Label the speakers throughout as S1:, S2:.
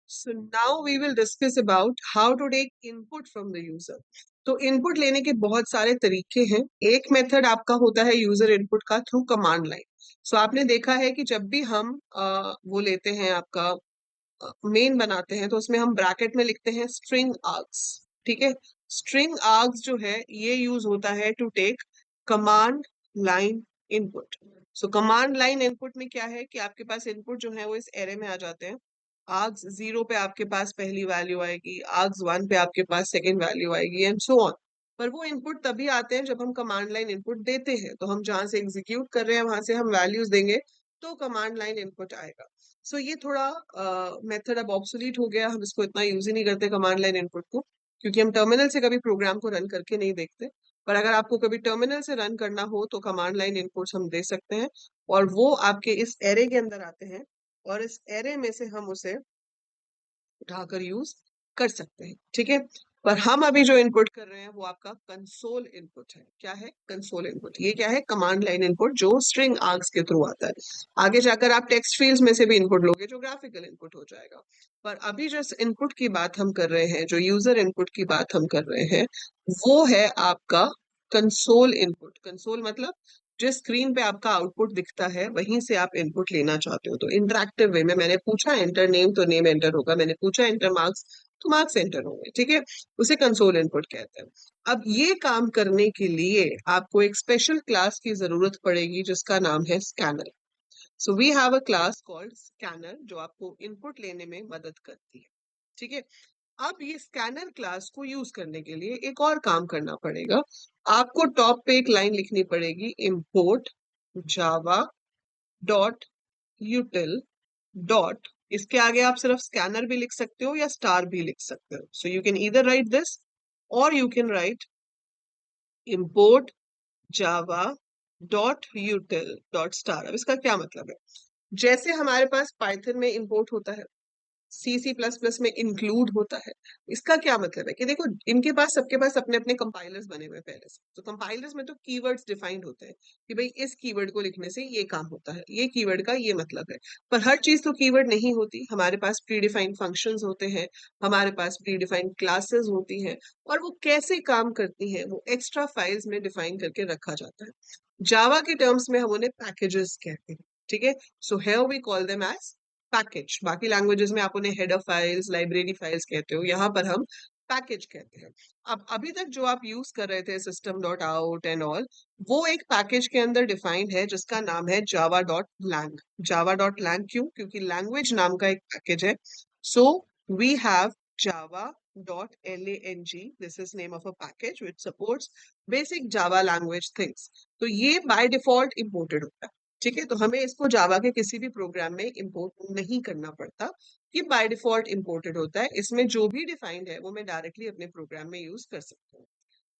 S1: So now we will discuss about how to take input from the user. तो input लेने के बहुत सारे तरीके हैं. एक मेथड आपका होता है यूजर इनपुट का थ्रू कमांड लाइन. सो आपने देखा है कि जब भी हम वो लेते हैं आपका मेन बनाते हैं तो उसमें हम ब्रैकेट में लिखते हैं स्ट्रिंग आर्ग्स. ठीक है. स्ट्रिंग आर्ग्स जो है ये यूज होता है to take command line input. So command line input में क्या है कि आपके पास इनपुट जो है वो इस एरे में आ जाते हैं. आर्ग्स 0 पे आपके पास पहली वैल्यू आएगी, आर्ग्स 1 पे आपके पास सेकंड वैल्यू आएगी एंड सो ऑन. पर वो इनपुट तभी आते हैं जब हम कमांड लाइन इनपुट देते हैं. तो हम जहां से एग्जीक्यूट कर रहे हैं वहां से हम वैल्यूज देंगे तो कमांड लाइन इनपुट आएगा. सो ये थोड़ा मेथड अब ऑब्सोलीट हो गया. हम इसको इतना यूज ही नहीं करते कमांड लाइन इनपुट को, क्योंकि हम टर्मिनल से कभी प्रोग्राम को रन करके नहीं देखते. पर अगर आपको कभी टर्मिनल से रन करना हो तो कमांड लाइन इनपुट्स हम दे सकते हैं और वो आपके इस एरे के अंदर आते हैं और इस एरे में से हम उसे उठाकर यूज कर सकते हैं. ठीक है. पर हम अभी जो इनपुट कर रहे हैं वो आपका कंसोल इनपुट है. क्या है कंसोल इनपुट? ये क्या है? कमांड लाइन इनपुट जो स्ट्रिंग आर्ग्स के थ्रू आता है. आगे जाकर आप टेक्स्ट फील्ड्स में से भी इनपुट लोगे जो ग्राफिकल इनपुट हो जाएगा. पर अभी जो इनपुट की बात हम कर रहे हैं, जो यूजर इनपुट की बात हम कर रहे हैं, वो है आपका कंसोल इनपुट. कंसोल मतलब जिस स्क्रीन पे आपका आउटपुट दिखता है वहीं से आप इनपुट लेना चाहते हो. तो इंटरैक्टिव वे में मैंने पूछा एंटर नेम तो नेम एंटर होगा, मैंने पूछा एंटर मार्क्स तो मार्क्स एंटर होंगे. ठीक है. उसे कंसोल इनपुट कहते हैं. अब ये काम करने के लिए आपको एक स्पेशल क्लास की जरूरत पड़ेगी जिसका नाम है scanner. So we have a class called scanner जो आपको इनपुट लेने में मदद करती है. ठीक है. अब ये स्कैनर क्लास को यूज करने के लिए एक और काम करना पड़ेगा. आपको टॉप पे एक लाइन लिखनी पड़ेगी, import Java dot util dot. इसके आगे आप सिर्फ स्कैनर भी लिख सकते हो या स्टार भी लिख सकते हो. So you can either write this और you can write import Java dot util dot star. अब इसका क्या मतलब है? जैसे हमारे पास पाइथन में इंपोर्ट होता है, C++ में इंक्लूड होता है. इसका क्या मतलब है कि देखो इनके पास सबके पास अपने अपने कंपाइलर्स बने हुए हैं पहले से. तो कंपाइलर्स में तो कीवर्ड्स डिफाइंड होते हैं कि भाई इस कीवर्ड को लिखने से ये काम होता है, ये कीवर्ड का ये मतलब है. पर हर चीज तो कीवर्ड नहीं होती. हमारे पास प्री डिफाइंड फंक्शंस होते हैं, हमारे पास प्री डिफाइंड क्लासेस होती हैं और वो कैसे काम करती हैं वो एक्स्ट्रा फाइल्स में डिफाइन करके रखा जाता है. जावा के टर्म्स में हम उन्हें पैकेजेस कहते हैं. ठीक है. So here we call them as package. बाकी लैंग्वेजेस में आप उन्हें हेडर फाइल्स लाइब्रेरी फाइल्स कहते हो, यहाँ पर हम पैकेज कहते हैं. अब अभी तक जो आप यूज कर रहे थे system dot out and all, वो एक पैकेज के अंदर डिफाइंड है जिसका नाम है Java dot lang. Java dot lang क्यों? क्योंकि लैंग्वेज नाम का एक पैकेज है. So we have Java dot lang. This is name of a package which supports basic Java language things. तो ये by default imported होता है. ठीक है. तो हमें इसको जावा के किसी भी प्रोग्राम में इंपोर्ट नहीं करना पड़ता. ये बाय डिफॉल्ट इंपोर्टेड होता है. इसमें जो भी डिफाइंड है वो मैं डायरेक्टली अपने प्रोग्राम में यूज कर सकता हूँ.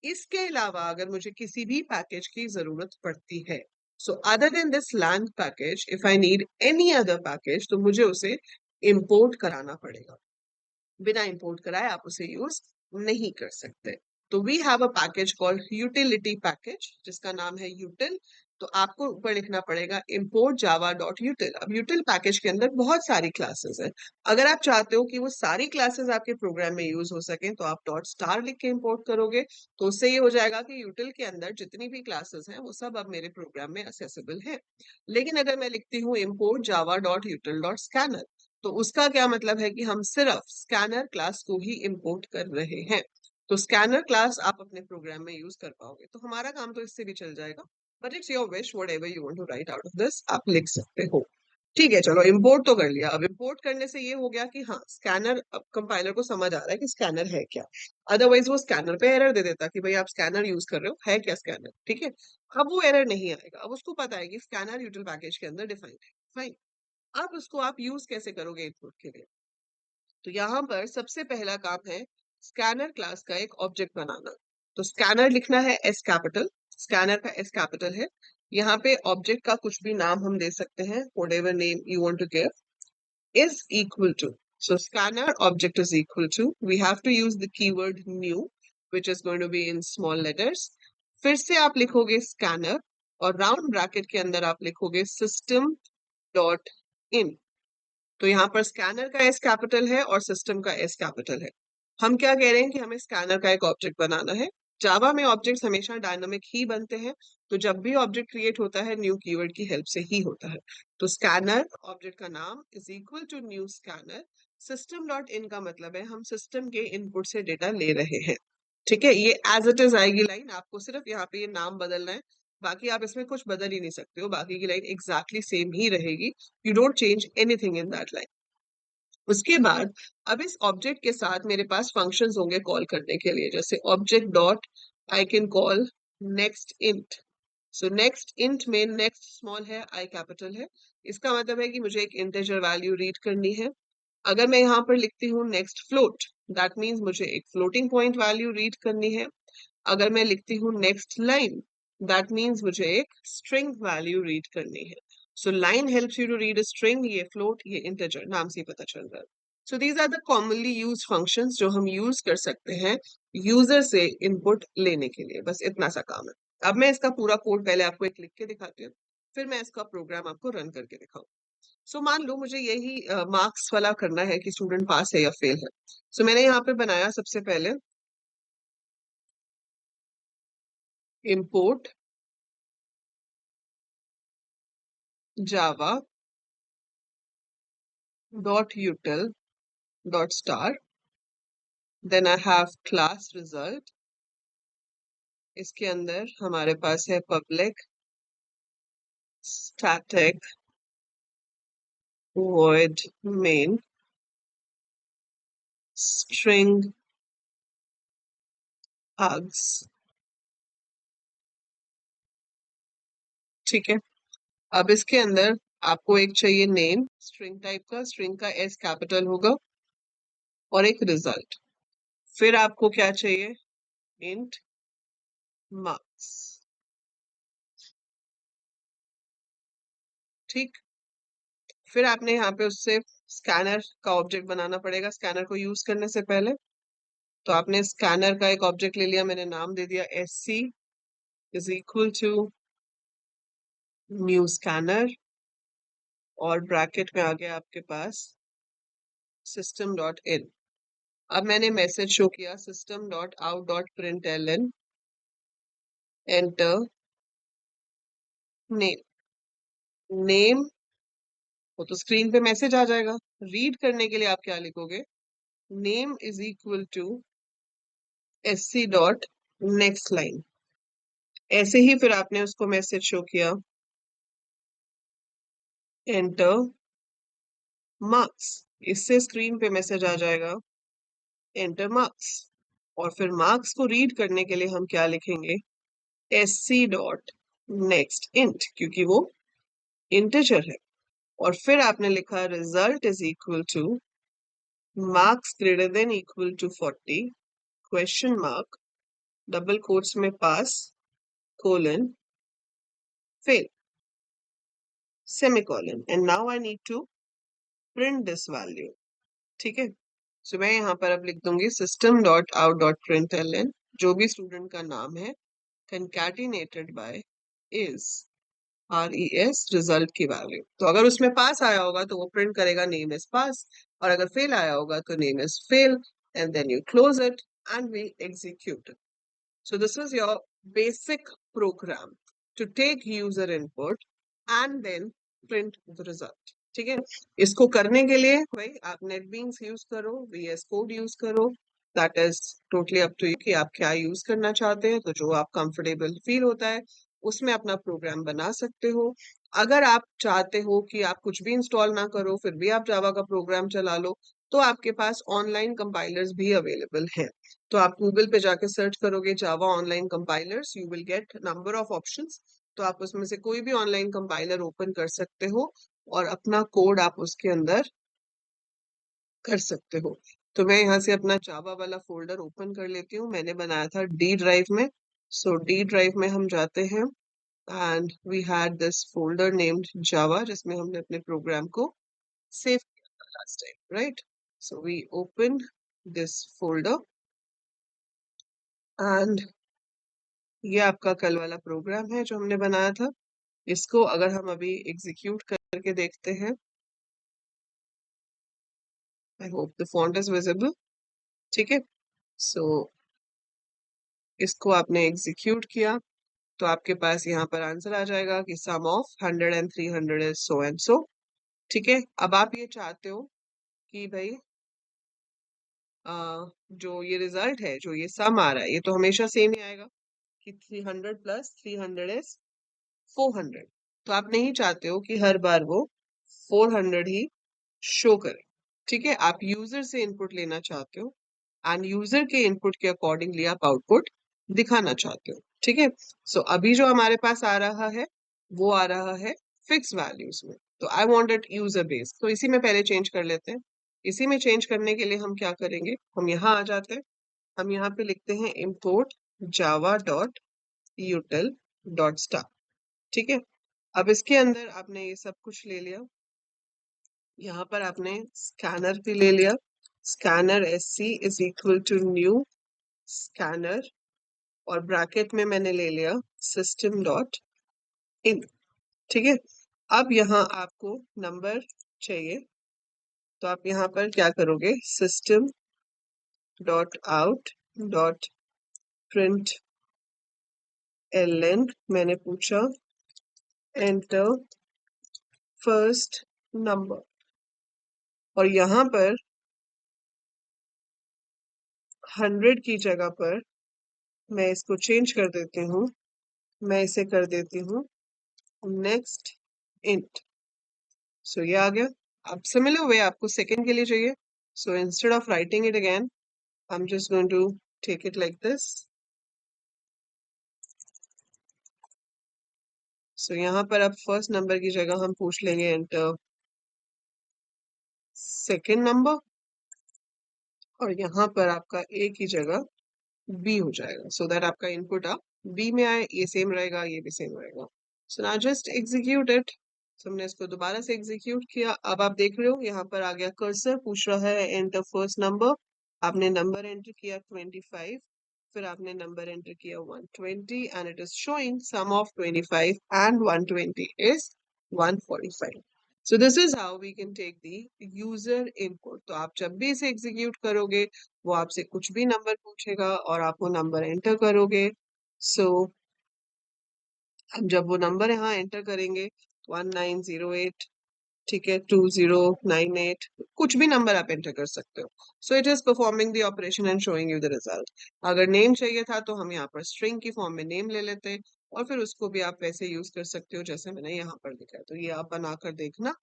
S1: इसके अलावा अगर मुझे किसी भी पैकेज की जरूरत पड़ती है, so other than this lang package if I need any other package, तो मुझे उसे इंपोर्ट कराना पड़ेगा. बिना इंपोर्ट कराए आप उसे यूज नहीं कर सकते. तो we have a package called utility package जिसका नाम है यूटिल. तो आपको ऊपर लिखना पड़ेगा import java डॉट यूटिल. अब यूटिल पैकेज के अंदर बहुत सारी क्लासेस हैं. अगर आप चाहते हो कि वो सारी क्लासेस आपके प्रोग्राम में यूज हो सके तो आप डॉट स्टार लिख के इंपोर्ट करोगे. तो उससे ये हो जाएगा कि यूटिल के अंदर जितनी भी क्लासेस हैं वो सब अब मेरे प्रोग्राम में असेसेबल है. लेकिन अगर मैं लिखती हूँ import java dot util dot scanner, तो उसका क्या मतलब है कि हम सिर्फ स्कैनर क्लास को ही इंपोर्ट कर रहे हैं. तो स्कैनर क्लास आप अपने प्रोग्राम में यूज कर पाओगे. तो हमारा काम तो इससे भी चल जाएगा. But it's your wish, whatever you want to write out of this आप लिख सकते हो. ठीक है. चलो इंपोर्ट तो कर लिया. अब इंपोर्ट करने से ये हो गया कि हाँ स्कैनर, अब कंपाइलर को समझ आ रहा है कि स्कैनर है क्या. अदरवाइज वो स्कैनर पे एरर दे देता कि भाई आप स्कैनर यूज कर रहे हो, है क्या स्कैनर. ठीक है. अब वो एरर नहीं आएगा. अब उसको पता है कि स्कैनर यूटिल पैकेज के अंदर डिफाइंड है. फाइन. अब उसको आप यूज कैसे करोगे इनपुट के लिए? तो यहाँ पर सबसे पहला काम है स्कैनर क्लास का एक ऑब्जेक्ट बनाना. तो स्कैनर लिखना है एस कैपिटल. स्कैनर का एस कैपिटल है. यहाँ पे ऑब्जेक्ट का कुछ भी नाम हम दे सकते हैं, whatever name you want to give. Is equal to, so scanner object is equal to, we have to use the keyword new which is going to be in small letters. फिर से आप लिखोगे स्कैनर और round bracket के अंदर आप लिखोगे system dot in. तो यहाँ पर स्कैनर का एस कैपिटल है और सिस्टम का एस कैपिटल है। हम क्या कह रहे हैं कि हमें स्कैनर का एक ऑब्जेक्ट बनाना है। जावा में ऑब्जेक्ट्स हमेशा डायनामिक ही बनते हैं, तो जब भी ऑब्जेक्ट क्रिएट होता है न्यू कीवर्ड की हेल्प से ही होता है। तो स्कैनर ऑब्जेक्ट का नाम is equal to new scanner. System dot in का मतलब है हम सिस्टम के इनपुट से डेटा ले रहे हैं। ठीक है, ये एज इट इज आएगी लाइन, आपको सिर्फ यहाँ पे ये नाम बदलना है, बाकी आप इसमें कुछ बदल ही नहीं सकते हो, बाकी की लाइन एग्जैक्टली सेम ही रहेगी। You don't change anything in that line. उसके बाद अब इस ऑब्जेक्ट के साथ मेरे पास फंक्शंस होंगे कॉल करने के लिए, जैसे object dot I can call next int. So next int में नेक्स्ट स्मॉल है, आई कैपिटल है। इसका मतलब है कि मुझे एक इंटीजर वैल्यू रीड करनी है। अगर मैं यहाँ पर लिखती हूँ नेक्स्ट फ्लोट, दैट मीन्स मुझे एक फ्लोटिंग पॉइंट वैल्यू रीड करनी है। अगर मैं लिखती हूँ नेक्स्ट लाइन, दैट मीन्स मुझे एक स्ट्रिंग वैल्यू रीड करनी है। So line helps you to read a string, ये फ्लोट, ये इंटीजर, नाम से ही पता चल रहा है। So these are the commonly use functions जो हम यूज कर सकते हैं यूजर से इनपुट लेने के लिए। बस इतना सा काम है। अब मैं इसका पूरा कोड पहले आपको एक लिख के दिखाती हूँ, फिर मैं इसका प्रोग्राम आपको रन करके दिखाऊँ। सो मान लो मुझे यही मार्क्स वाला करना है कि स्टूडेंट पास है या फेल है। सो मैंने यहाँ पे बनाया सबसे पहले import java dot util dot star, then I have class result। इसके अंदर हमारे पास है public static void main string hugs। ठीक है, अब इसके अंदर आपको एक चाहिए नेम स्ट्रिंग टाइप का, स्ट्रिंग का एस कैपिटल होगा, और एक रिजल्ट। फिर आपको क्या चाहिए, इंट मार्क्स। ठीक, फिर आपने यहाँ पे उससे स्कैनर का ऑब्जेक्ट बनाना पड़ेगा स्कैनर को यूज करने से पहले। तो आपने स्कैनर का एक ऑब्जेक्ट ले लिया, मैंने नाम दे दिया S C is equal to new scanner, और ब्रैकेट में आ गया आपके पास सिस्टम डॉट इन। अब मैंने मैसेज शो किया system dot out dot print L N, enter name. Name वो तो स्क्रीन पे मैसेज आ जाएगा, रीड करने के लिए आप क्या लिखोगे, name is equal to S C dot next line. ऐसे ही फिर आपने उसको मैसेज शो किया, एंटर मार्क्स। इससे स्क्रीन पे मैसेज आ जाएगा, एंटर मार्क्स। और फिर मार्क्स को रीड करने के लिए हम क्या लिखेंगे, S C dot next int, क्योंकि वो इंटीजर है। और फिर आपने लिखा result is equal to marks greater than equal to 40 question mark, double quotes में pass colon fail semicolon, and now I need to print this value. ठीक है, सो मैं यहाँ पर अब लिख दूंगी system dot out dot print L N, जो भी स्टूडेंट का नाम है concatenated by is RES result की वैल्यू। तो अगर उसमें पास आया होगा तो वो प्रिंट करेगा नेम इज पास, और अगर फेल आया होगा तो name is fail, and then you close it and we execute. So this is your basic program to take user input and then print the result। ठीक है, इसको करने के लिए भाई आप NetBeans यूज करो, VS Code यूज करो, that is totally up to you कि आप क्या यूज करना चाहते हैं। तो जो आप कंफर्टेबल फील होता है उसमें अपना प्रोग्राम बना सकते हो। अगर आप चाहते हो कि आप कुछ भी इंस्टॉल ना करो फिर भी आप जावा का प्रोग्राम चला लो, तो आपके पास ऑनलाइन कंपाइलर्स भी अवेलेबल हैं। तो आप गूगल पे जाके सर्च करोगे Java online compilers, you will get number of options. तो आप उसमें से कोई भी ऑनलाइन कंपाइलर ओपन कर सकते हो और अपना कोड आप उसके अंदर कर सकते हो। तो मैं यहाँ से अपना जावा वाला फोल्डर ओपन कर लेती हूँ, मैंने बनाया था डी ड्राइव में। सो डी ड्राइव में हम जाते हैं and we had this folder named Java जिसमें हमने अपने प्रोग्राम को सेव किया था last time, right. So we open this folder and ये आपका कल वाला प्रोग्राम है जो हमने बनाया था। इसको अगर हम अभी एग्जीक्यूट करके देखते हैं I hope the font is visible. ठीक है, सो इसको आपने एग्जीक्यूट किया तो आपके पास यहाँ पर आंसर आ जाएगा कि sum of 100 and 300 is so and so. ठीक है, अब आप ये चाहते हो कि भाई जो ये रिजल्ट है, जो ये सम आ रहा है, ये तो हमेशा सेम ही आएगा कि 300 प्लस 300 इज 400। तो आप नहीं चाहते हो कि हर बार वो 400 ही शो करे। ठीक है, आप यूजर से इनपुट लेना चाहते हो एंड यूजर के इनपुट के अकॉर्डिंगली आप आउटपुट दिखाना चाहते हो। ठीक है, सो अभी जो हमारे पास आ रहा है वो आ रहा है फिक्स वैल्यूज में। तो I want it user based, तो इसी में पहले चेंज कर लेते हैं। इसी में चेंज करने के लिए हम क्या करेंगे, हम यहाँ आ जाते हैं, हम यहाँ पे लिखते हैं import java dot util dot star. ठीक है, अब इसके अंदर आपने ये सब कुछ ले लिया, यहाँ पर आपने स्कैनर भी ले लिया, scanner sc is equal to new scanner, और ब्रैकेट में मैंने ले लिया सिस्टम डॉट इन। ठीक है, अब यहाँ आपको नंबर चाहिए, तो आप यहाँ पर क्या करोगे, system dot out dot print L मैंने पूछा एंटर फर्स्ट नंबर, और यहाँ पर 100 की जगह पर मैं इसको चेंज कर देती हूँ, मैं इसे कर देती हूँ नेक्स्ट इंट। सो ये आ गया। अब सिमिलर वे आपको सेकंड के लिए चाहिए, so instead of writing it again I am just going to take it like this. So यहाँ पर अब फर्स्ट नंबर की जगह हम पूछ लेंगे एंटर सेकेंड नंबर, और यहाँ पर आपका ए की जगह बी हो जाएगा, सो दैट आपका इनपुट आप बी में आए, ये सेम रहेगा, ये भी सेम रहेगा। So now just execute it. तो हमने इसको दोबारा से एग्जीक्यूट किया, अब आप देख रहे हो यहाँ पर आ गया कर्सर, पूछ रहा है एंटर फर्स्ट नंबर, आपने नंबर एंटर किया 25, फिर आपने नंबर एंटर किया 120 and it is showing sum of 25 and 120 is 145। So this is how we can take the user input. तो आप जब भी इसे एग्जीक्यूट करोगे वो आपसे कुछ भी नंबर पूछेगा और आप वो नंबर एंटर करोगे। सो हम जब वो नंबर यहाँ एंटर करेंगे 1908, ठीक है, 2098, कुछ भी नंबर आप एंटर कर सकते हो। So it is performing the operation and showing you the result. अगर नेम चाहिए था तो हम यहाँ पर स्ट्रिंग की फॉर्म में नेम ले लेते, और फिर उसको भी आप वैसे यूज कर सकते हो जैसे मैंने यहाँ पर लिखा है। तो ये आप बनाकर देखना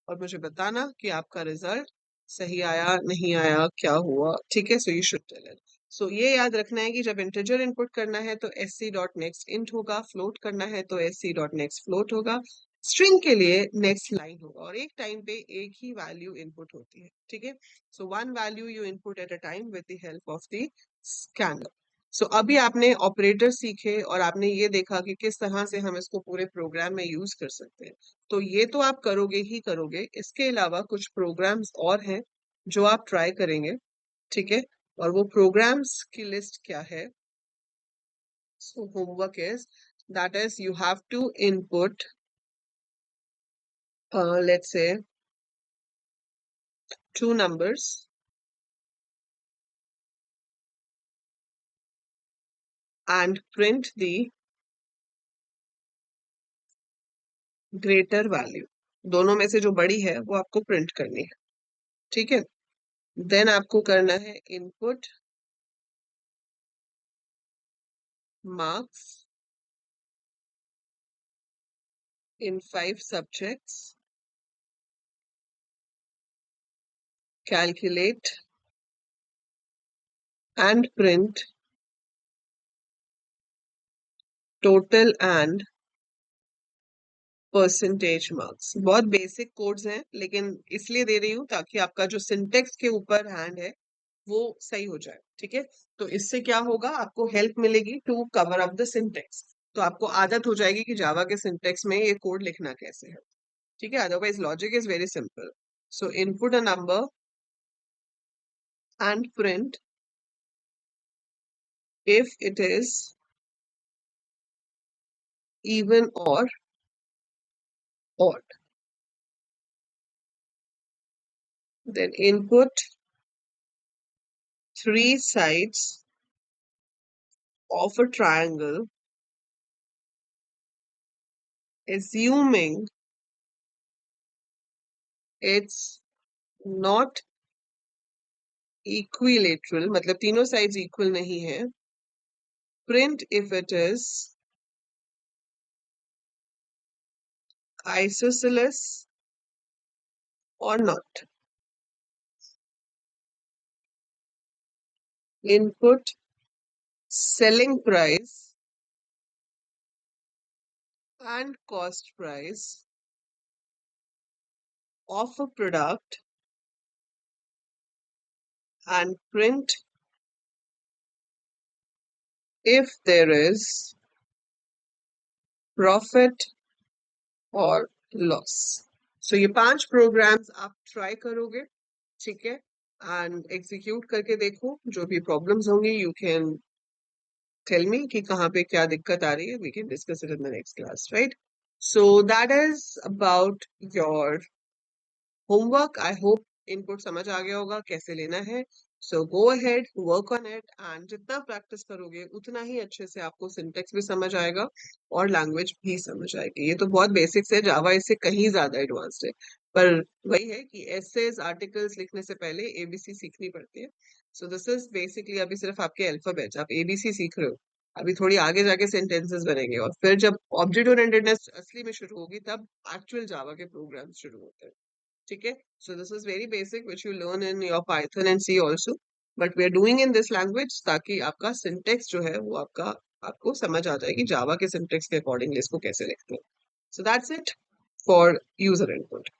S1: और मुझे बताना कि आपका रिजल्ट सही आया नहीं आया, क्या हुआ। ठीक है, so you should tell it. So ये याद रखना है कि जब इंटीजर इनपुट करना है तो sc डॉट नेक्स्ट इंट होगा, फ्लोट करना है तो sc डॉट नेक्स्ट फ्लोट होगा, स्ट्रिंग के लिए नेक्स्ट लाइन होगा, और एक टाइम पे एक ही वैल्यू इनपुट होती है। ठीक है, so one value you input at a time with the help of the scanner. So अभी आपने ऑपरेटर सीखे और आपने ये देखा कि किस तरह से हम इसको पूरे प्रोग्राम में यूज कर सकते हैं। तो ये तो आप करोगे ही करोगे, इसके अलावा कुछ प्रोग्राम्स और हैं जो आप ट्राई करेंगे। ठीक है, और वो प्रोग्राम्स की लिस्ट क्या है, so homework is that is you have to input let's say 2 numbers and print the greater value। दोनों में से जो बड़ी है वो आपको प्रिंट करनी है। ठीक है, देन आपको करना है input marks in 5 subjects, calculate and print total and percentage marks. बहुत बेसिक कोड्स हैं, लेकिन इसलिए दे रही हूँ ताकि आपका जो सिंटेक्स के ऊपर हैंड है वो सही हो जाए। ठीक है, तो इससे क्या होगा, आपको हेल्प मिलेगी to cover up the syntax. तो आपको आदत हो जाएगी कि जावा के सिंटेक्स में ये कोड लिखना कैसे है। ठीक है, otherwise logic is very simple. So input a number and print if it is even or odd। then input three sides of a triangle, assuming it's not equilateral, मतलब तीनों sides equal नहीं है. Print if it is isosceles or not. Input selling price and cost price of a product and print if there is profit और loss. सो ये 5 programmes आप try करोगे, ठीक है, एंड एग्जीक्यूट करके देखो. जो भी प्रॉब्लम्स होंगी यू कैन टेल मी कि कहाँ पे क्या दिक्कत आ रही है. We can discuss it in the next class, right? So that is about your homework. I hope input समझ आ गया होगा कैसे लेना है. So go ahead, work on it, and जितना प्रैक्टिस करोगे उतना ही अच्छे से आपको सिंटेक्स भी समझ आएगा और लैंग्वेज भी समझ आएगी. ये तो बहुत बेसिक्स है, जावा इससे कहीं ज्यादा एडवांस्ड है. पर वही है कि एसेज आर्टिकल्स लिखने से पहले एबीसी सीखनी पड़ती है. सो दिस इज बेसिकली अभी सिर्फ आपके अल्फाबेट्स, आप एबीसी सीख रहे हो. अभी थोड़ी आगे जाके सेंटेंसेस बनेंगे और फिर जब ऑब्जेक्ट ओरिएंटेडनेस असली में शुरू होगी तब एक्चुअल जावा के प्रोग्राम्स शुरू होते हैं, ठीक है. So this is very basic which you learn in your Python and C also, but we are doing in this language ताकि आपका syntax जो है वो आपको समझ आ जाएगी जावा के syntax के अकॉर्डिंगली इसको कैसे लिखते हैं. So that's it for user input.